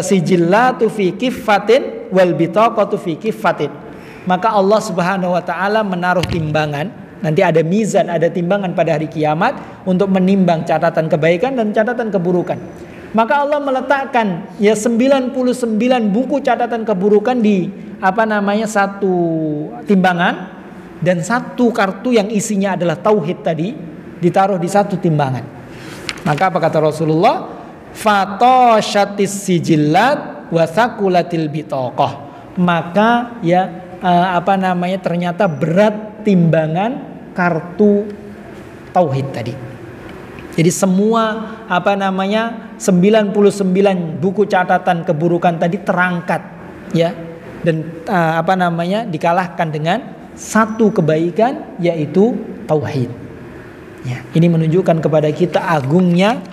sijillatu fi kiffatin wal bitaqatu fi kiffatin. Maka Allah Subhanahu wa taala menaruh timbangan, nanti ada mizan, ada timbangan pada hari kiamat untuk menimbang catatan kebaikan dan catatan keburukan. Maka Allah meletakkan ya 99 buku catatan keburukan di satu timbangan, dan satu kartu yang isinya adalah tauhid tadi ditaruh di satu timbangan. Maka apa kata Rasulullah? Fatashatis sijillat wa thaqulatil bitaqah. Maka ya ternyata berat timbangan kartu tauhid tadi. Jadi semua 99 buku catatan keburukan tadi terangkat ya, dan dikalahkan dengan satu kebaikan, yaitu tauhid. Ya, ini menunjukkan kepada kita agungnya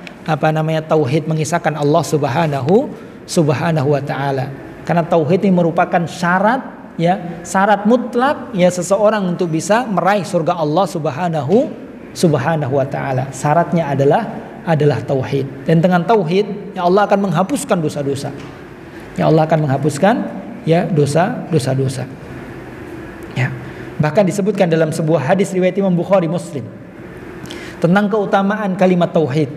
tauhid, mengisahkan Allah Subhanahu wa taala. Karena tauhid ini merupakan syarat syarat mutlak ya seseorang untuk bisa meraih surga Allah Subhanahu wa taala. Syaratnya adalah tauhid. Dan dengan tauhid ya Allah akan menghapuskan dosa-dosa. Ya Allah akan menghapuskan ya dosa-dosa. Ya. Bahkan disebutkan dalam sebuah hadis riwayat Imam Bukhari Muslim tentang keutamaan kalimat tauhid.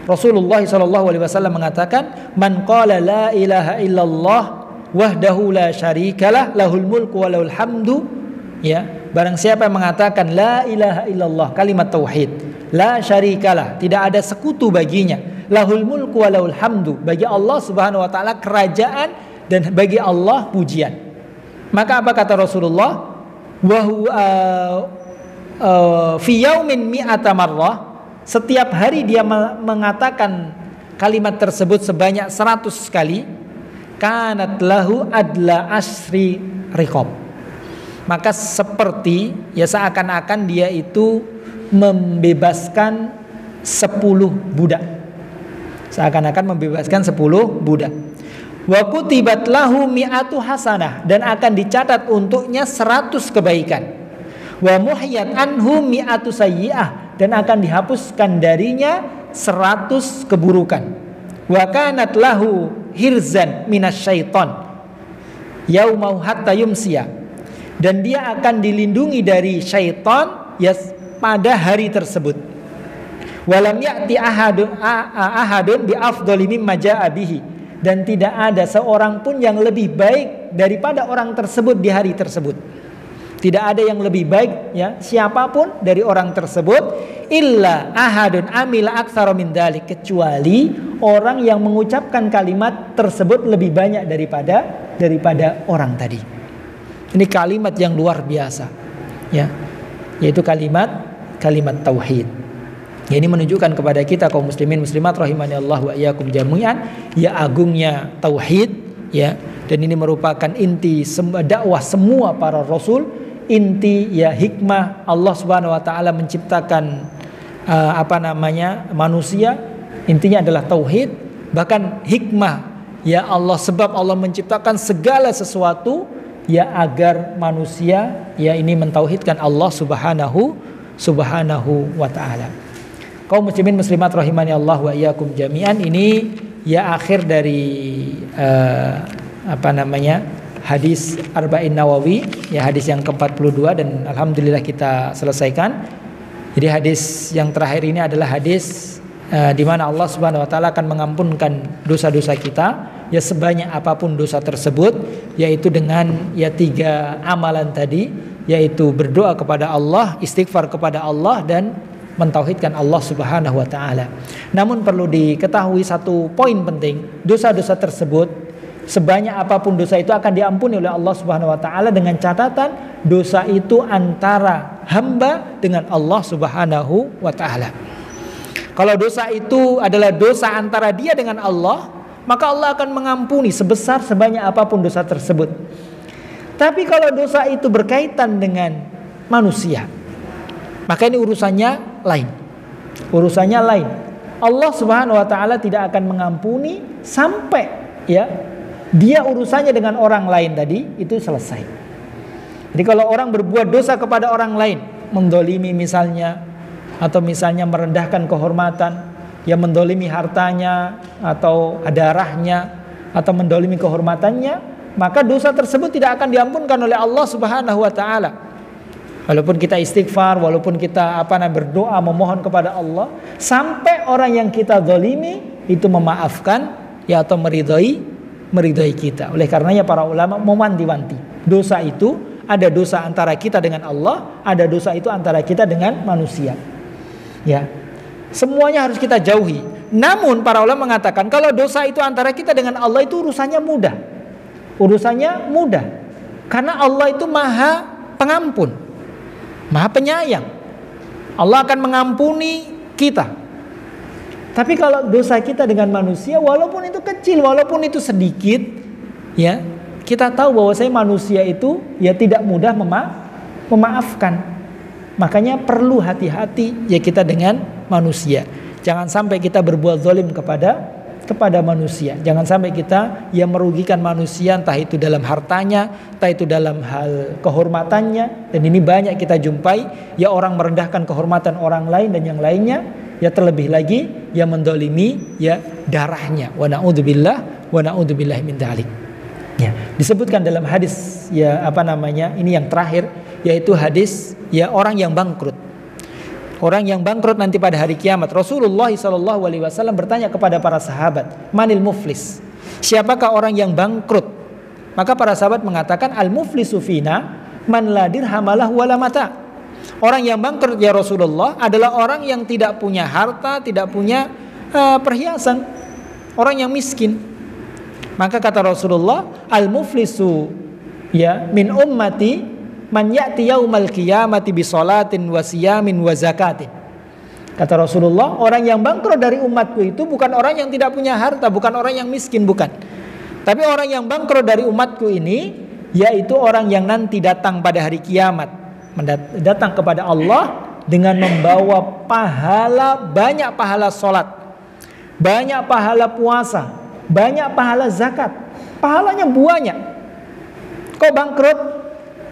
Rasulullah SAW mengatakan, man qala la ilaha illallah wahdahu la syarikalah lahul mulku wa lahul hamdu. Ya, barang siapa yang mengatakan la ilaha illallah, kalimat tauhid, la syarikalah, tidak ada sekutu baginya, lahul mulku wa lahul hamdu, bagi Allah Subhanahu wa taala kerajaan dan bagi Allah pujian. Maka apa kata Rasulullah? Wa fi yaumin mi'ata marrah, setiap hari dia mengatakan kalimat tersebut sebanyak 100 kali, kanat lahu adla asri riqab, maka seperti ya seakan-akan dia itu membebaskan 10 budak. Seakan-akan membebaskan 10 budak. Wa kutibat lahu mi'atu hasanah, dan akan dicatat untuknya 100 kebaikan. Wa muhiyat anhu mi'atu sayyi'ah, dan akan dihapuskan darinya 100 keburukan. Wa kanat lahu hirzan minasyaiton yaumau hatta yumsiya, dan dia akan dilindungi dari syaitan ya pada hari tersebut. Walam ya'ti ahadun bi afdali mimma ja'a bihi, dan tidak ada seorang pun yang lebih baik daripada orang tersebut di hari tersebut. Tidak ada yang lebih baik ya siapapun dari orang tersebut, illa ahadun amila aktsara min dzalik, kecuali orang yang mengucapkan kalimat tersebut lebih banyak daripada orang tadi. Ini kalimat yang luar biasa ya, yaitu kalimat tauhid. Ya, ini menunjukkan kepada kita kaum muslimin muslimat rahimani Allah wa iyyakum jami'an, ya agungnya tauhid ya, dan ini merupakan inti dakwah semua para rasul, inti ya hikmah Allah Subhanahu wa taala menciptakan manusia, intinya adalah tauhid. Bahkan hikmah ya Allah, sebab Allah menciptakan segala sesuatu ya agar manusia ya ini mentauhidkan Allah Subhanahu wa taala. Kaum muslimin muslimat rahimani Allah wa iyyakum jami'an, ini ya akhir dari hadis Arba'in Nawawi ya, hadis yang ke-42, dan alhamdulillah kita selesaikan. Jadi hadis yang terakhir ini adalah hadis di mana Allah Subhanahu wa taala akan mengampunkan dosa-dosa kita ya sebanyak apapun dosa tersebut, yaitu dengan ya 3 amalan tadi, yaitu berdoa kepada Allah, istighfar kepada Allah, dan mentauhidkan Allah Subhanahu wa taala. Namun perlu diketahui satu poin penting, dosa-dosa tersebut sebanyak apapun dosa itu akan diampuni oleh Allah Subhanahu wa taala, dengan catatan dosa itu antara hamba dengan Allah Subhanahu wa taala. Kalau dosa itu adalah dosa antara dia dengan Allah, maka Allah akan mengampuni sebesar sebanyak apapun dosa tersebut. Tapi kalau dosa itu berkaitan dengan manusia, maka ini urusannya lain. Allah Subhanahu wa taala tidak akan mengampuni sampai ya dia urusannya dengan orang lain tadi itu selesai. Jadi kalau orang berbuat dosa kepada orang lain, mendolimi misalnya, atau misalnya merendahkan kehormatan, ya mendolimi hartanya atau darahnya, atau mendolimi kehormatannya, maka dosa tersebut tidak akan diampunkan oleh Allah Subhanahu wa taala. Walaupun kita istighfar, walaupun kita berdoa memohon kepada Allah, sampai orang yang kita zalimi itu memaafkan ya atau meridhai kita. Oleh karenanya para ulama mewanti-wanti, dosa itu ada dosa antara kita dengan Allah, ada dosa itu antara kita dengan manusia. Ya. Semuanya harus kita jauhi. Namun para ulama mengatakan kalau dosa itu antara kita dengan Allah itu urusannya mudah. Karena Allah itu Maha Pengampun, Maha Penyayang. Allah akan mengampuni kita. Tapi kalau dosa kita dengan manusia, walaupun itu kecil, walaupun itu sedikit, ya kita tahu bahwa manusia itu ya tidak mudah memaafkan. Makanya perlu hati-hati ya kita dengan manusia. Jangan sampai kita berbuat zalim kepada manusia. Jangan sampai kita ya merugikan manusia, entah itu dalam hartanya, entah itu dalam hal kehormatannya. Dan ini banyak kita jumpai ya, orang merendahkan kehormatan orang lain dan yang lainnya, ya terlebih lagi ya mendolimi ya darahnya. Wa na'udzubillah min dzalik. Ya, disebutkan dalam hadis ya ini yang terakhir, yaitu hadis ya orang yang bangkrut. Orang yang bangkrut nanti pada hari kiamat. Rasulullah SAW bertanya kepada para sahabat, manil muflis? Siapakah orang yang bangkrut? Maka para sahabat mengatakan, al muflisu fina man la dirhamalah wala mata. Orang yang bangkrut ya Rasulullah adalah orang yang tidak punya harta, tidak punya perhiasan, orang yang miskin. Maka kata Rasulullah, al muflisu ya min ummati man ya'ti yaumal qiyamati bi sholatin wa siyamin wa zakatin. Kata Rasulullah, orang yang bangkrut dari umatku itu bukan orang yang tidak punya harta, bukan orang yang miskin, bukan. Tapi orang yang bangkrut dari umatku ini yaitu orang yang nanti datang pada hari kiamat, datang kepada Allah dengan membawa pahala, banyak pahala sholat, banyak pahala puasa, banyak pahala zakat. Pahalanya banyak. Kok bangkrut?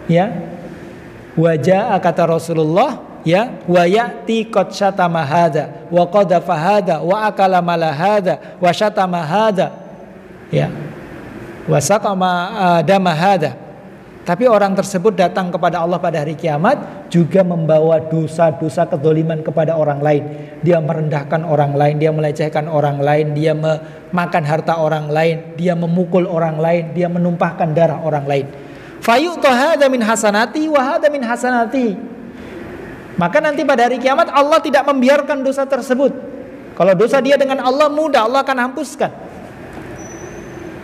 Ya. Wajah kata Rasulullah, ya, wa ya'ti qad syatama hadza wa qadhafa hadza wa akala mala hadza wa syatama hadza, ya, wa saqama dama hadza. Tapi orang tersebut datang kepada Allah pada hari kiamat juga membawa dosa-dosa kezaliman kepada orang lain. Dia merendahkan orang lain, dia melecehkan orang lain, dia memakan harta orang lain, dia memukul orang lain, dia menumpahkan darah orang lain. Fayu'ta hadza min hasanati wa hadza min hasanati. Maka nanti pada hari kiamat Allah tidak membiarkan dosa tersebut. Kalau dosa dia dengan Allah mudah, Allah akan hapuskan,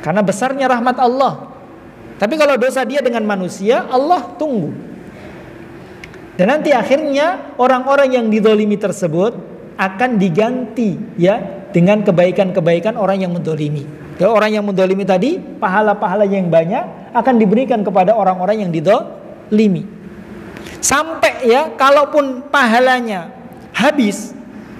karena besarnya rahmat Allah. Tapi kalau dosa dia dengan manusia, Allah tunggu. Dan nanti akhirnya orang-orang yang dizalimi tersebut akan diganti, ya, dengan kebaikan-kebaikan orang yang menzalimi. Kalau orang yang menzalimi tadi, pahala-pahala yang banyak akan diberikan kepada orang-orang yang dizalimi. Sampai, ya, kalaupun pahalanya habis,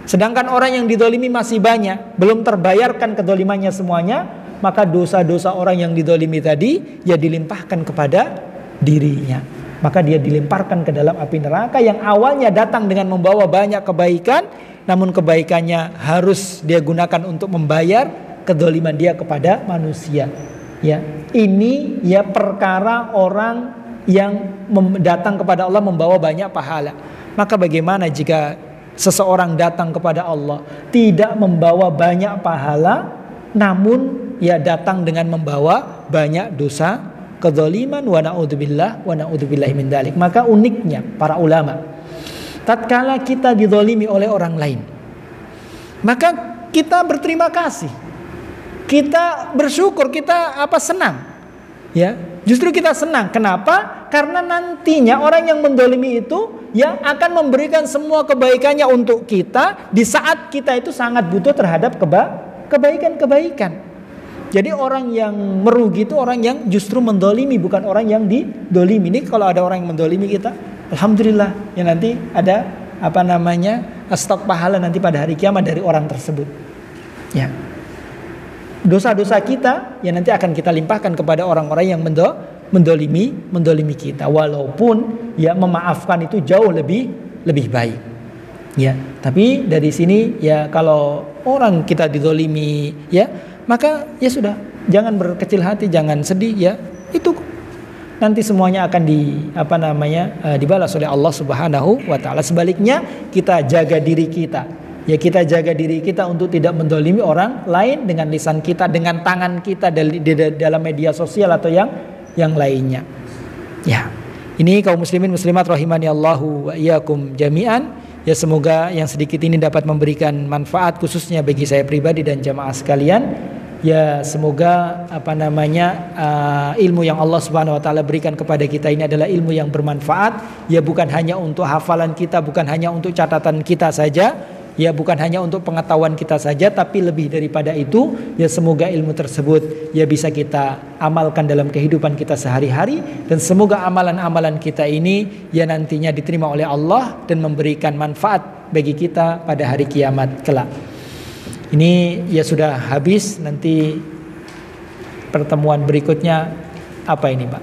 sedangkan orang yang dizalimi masih banyak, belum terbayarkan kezalimannya semuanya, maka dosa-dosa orang yang dizalimi tadi ya dilimpahkan kepada dirinya. Maka dia dilemparkan ke dalam api neraka yang awalnya datang dengan membawa banyak kebaikan, namun kebaikannya harus dia gunakan untuk membayar kezaliman dia kepada manusia. Ya, ini ya perkara orang yang datang kepada Allah membawa banyak pahala. Maka bagaimana jika seseorang datang kepada Allah tidak membawa banyak pahala, namun ya datang dengan membawa banyak dosa kezaliman, wa na'udzubillahi min dzalik. Maka uniknya para ulama, tatkala kita dizalimi oleh orang lain, maka kita berterima kasih, kita bersyukur, kita senang, ya, justru kita senang. Kenapa? Karena nantinya orang yang menzalimi itu ya akan memberikan semua kebaikannya untuk kita di saat kita itu sangat butuh terhadap kebaikan-kebaikan. Jadi orang yang merugi itu orang yang justru mendolimi, bukan orang yang didolimi. Ini kalau ada orang yang mendolimi kita, alhamdulillah, ya nanti ada stok pahala nanti pada hari kiamat dari orang tersebut. Ya, dosa-dosa kita ya nanti akan kita limpahkan kepada orang-orang yang mendolimi kita. Walaupun ya memaafkan itu jauh lebih baik. Ya, tapi dari sini ya kalau orang kita didolimi, ya maka ya sudah, jangan berkecil hati, jangan sedih, ya, itu nanti semuanya akan dibalas oleh Allah Subhanahu wa taala. Sebaliknya kita jaga diri kita, ya, kita jaga diri kita untuk tidak mendolimi orang lain dengan lisan kita, dengan tangan kita dalam media sosial atau yang lainnya. Ya, ini kaum muslimin muslimat rahimani Allahu wa iyyakum jami'an. Ya, semoga yang sedikit ini dapat memberikan manfaat khususnya bagi saya pribadi dan jamaah sekalian. Ya, semoga ilmu yang Allah Subhanahu wa taala berikan kepada kita ini adalah ilmu yang bermanfaat, ya, bukan hanya untuk hafalan kita, bukan hanya untuk catatan kita saja, ya, bukan hanya untuk pengetahuan kita saja, tapi lebih daripada itu, ya, semoga ilmu tersebut ya bisa kita amalkan dalam kehidupan kita sehari-hari, dan semoga amalan-amalan kita ini ya nantinya diterima oleh Allah dan memberikan manfaat bagi kita pada hari kiamat kelak. Ini ya sudah habis, nanti pertemuan berikutnya apa ini, Pak?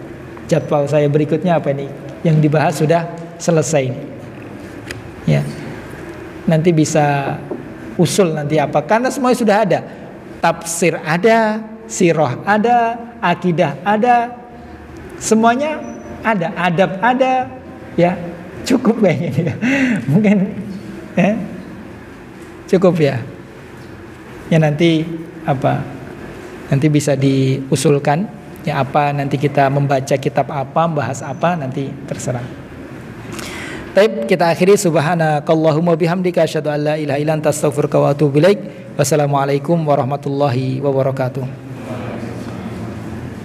Jadwal saya berikutnya apa ini? Yang dibahas sudah selesai. Ya. Nanti bisa usul nanti apa? Karena semuanya sudah ada. Tafsir ada, sirah ada, akidah ada. Semuanya ada, adab ada, ya. Cukup kayaknya ya. Mungkin ya. Cukup ya. Ya nanti nanti bisa diusulkan ya, apa nanti kita membaca kitab apa, bahas apa, nanti terserah. Baik, kita akhiri. Subhanakallahumma bihamdika asyhadu an la ilaha illa anta astaghfiruka wa atubu ilaik. Wassalamualaikum warahmatullahi wabarakatuh.